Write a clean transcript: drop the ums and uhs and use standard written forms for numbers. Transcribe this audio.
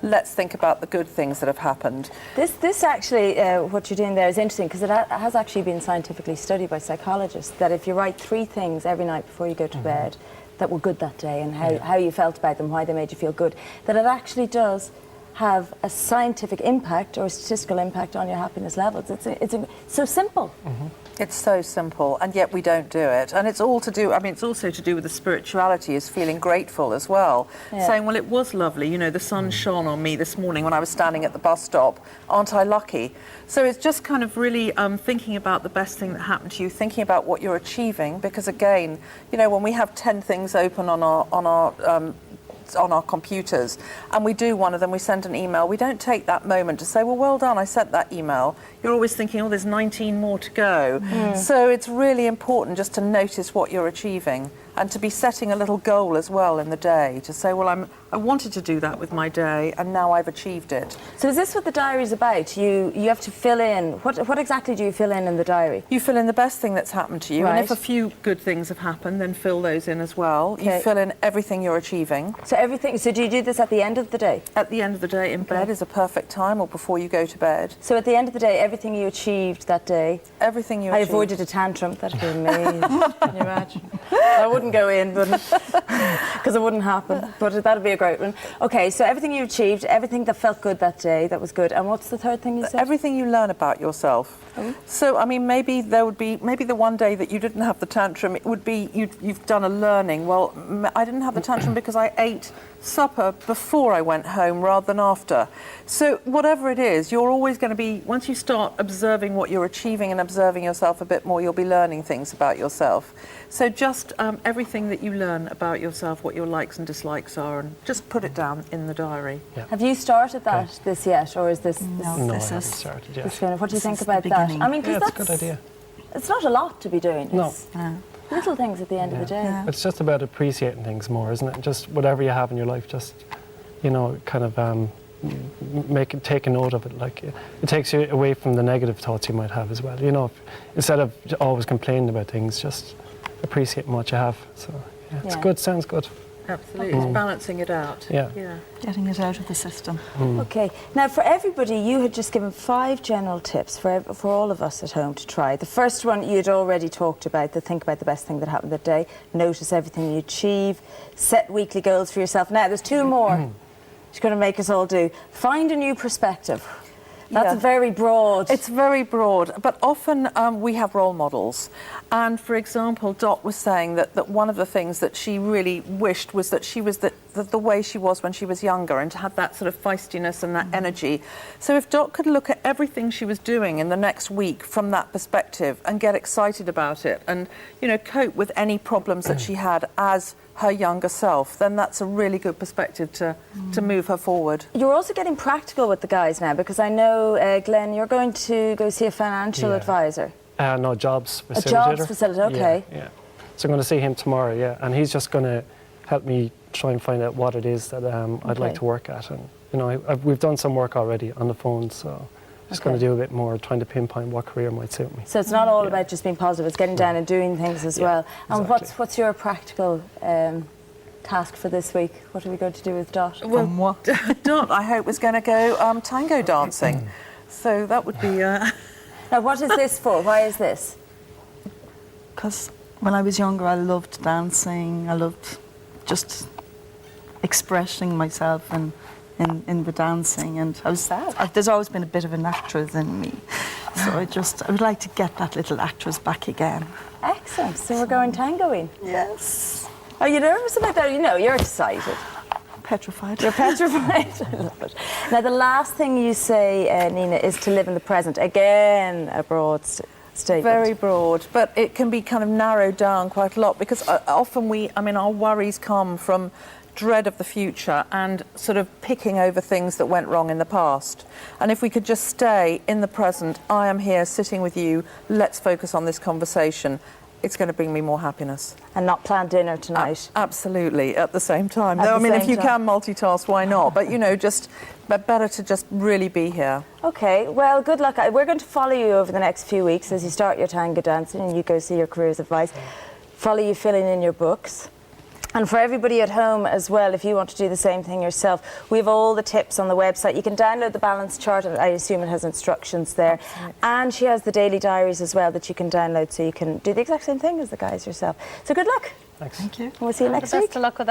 let's think about the good things that have happened. This actually, what you're doing there is interesting, because it has actually been scientifically studied by psychologists, that if you write 3 things every night before you go to bed that were good that day, and how you felt about them, why they made you feel good, that it actually does have a scientific impact or a statistical impact on your happiness levels. It's so simple. It's so simple, and yet we don't do it. And it's all to do, I mean, it's also to do with the spirituality, is feeling grateful as well. Saying, well, it was lovely, you know, the sun shone on me this morning when I was standing at the bus stop. Aren't I lucky? So it's just kind of really thinking about the best thing that happened to you, thinking about what you're achieving, because again, you know, when we have 10 things open on our computers and we do one of them, we send an email, we don't take that moment to say, well done, I sent that email. You're always thinking, oh, there's 19 more to go. So it's really important just to notice what you're achieving and to be setting a little goal as well in the day, to say, well, I wanted to do that with my day and now I've achieved it. So is this what the diary's about? You have to fill in, what exactly do you fill in the diary? You fill in the best thing that's happened to you, and if a few good things have happened, then fill those in as well. You fill in everything you're achieving. So do you do this at the end of the day? At the end of the day, in bed is a perfect time, or before you go to bed. So at the end of the day, everything you achieved that day. Everything you I achieved. avoided a tantrum, that'd be amazing. Can you imagine? I wouldn't go in, because it wouldn't happen, but that'd be a great one. Okay, so everything you achieved, everything that felt good that day, that was good. And what's the third thing you said? Everything you learn about yourself. So, I mean, maybe the one day that you didn't have the tantrum, it would be you've done a learning. Well, I didn't have the tantrum because I ate supper before I went home rather than after. So whatever it is, you're always going to be, once you start observing what you're achieving and observing yourself a bit more, you'll be learning things about yourself. So just everything that you learn about yourself, what your likes and dislikes are, and just put it down in the diary. Have you started this yet, or is this... No, I haven't started yet. What do you think about that? I mean, because it's a good idea. It's not a lot to be doing. No. It's little things at the end of the day. It's just about appreciating things more, isn't it? Just whatever you have in your life, just, you know, kind of take a note of it. Like, it takes you away from the negative thoughts you might have as well. You know, instead of always complaining about things, just appreciating what you have. So, it's good, sounds good. Absolutely, it's balancing it out. Yeah. Getting it out of the system. Okay, now for everybody, you had just given 5 general tips for all of us at home to try. The first one you'd already talked about, think about the best thing that happened that day, notice everything you achieve, set weekly goals for yourself. Now, there's 2 more she's going to make us all do. Find a new perspective. That's very broad. It's very broad, but often we have role models. And for example, Dot was saying that one of the things that she really wished was that she was the way she was when she was younger, and to have that sort of feistiness and that energy. So if Dot could look at everything she was doing in the next week from that perspective and get excited about it and, you know, cope with any problems that she had as her younger self, then that's a really good perspective to move her forward. You're also getting practical with the guys now, because I know, Glenn, you're going to go see a financial advisor. No, jobs facilitator. A jobs facilitator, okay. Yeah. So I'm going to see him tomorrow, and he's just going to help me try and find out what it is that I'd like to work at. And, you know, we've done some work already on the phone, so just going to do a bit more, trying to pinpoint what career might suit me. So it's not all about just being positive, it's getting down and doing things as well. And exactly. what's your practical task for this week? What are we going to do with Dot? Well, Dot, I hope, was going to go tango dancing. So that would be... Now, what is this for? Why is this? Because when I was younger, I loved dancing. I loved just expressing myself in the dancing, and I was sad. There's always been a bit of an actress in me, so I would like to get that little actress back again. Excellent. So we're going tangoing. Yes. Are you nervous about that? You know, you're excited. Petrified. You're petrified. I love it. Now, the last thing you say, Nina, is to live in the present. Again, a broad statement. Very broad, but it can be kind of narrowed down quite a lot, because often our worries come from dread of the future and sort of picking over things that went wrong in the past. And if we could just stay in the present, I am here sitting with you, let's focus on this conversation, it's going to bring me more happiness. And not plan dinner tonight. Absolutely, at the same time. Though, I mean, if you can multitask, why not? But, you know, but better to just really be here. Okay, well, good luck. We're going to follow you over the next few weeks as you start your tango dancing and you go see your careers advice. Follow you filling in your books. And for everybody at home as well, if you want to do the same thing yourself, we have all the tips on the website. You can download the balance chart, and I assume it has instructions there. Absolutely. And she has the daily diaries as well that you can download, so you can do the exact same thing as the guys yourself. So good luck. Thanks. Thank you. And we'll see you next week. Best of luck with that.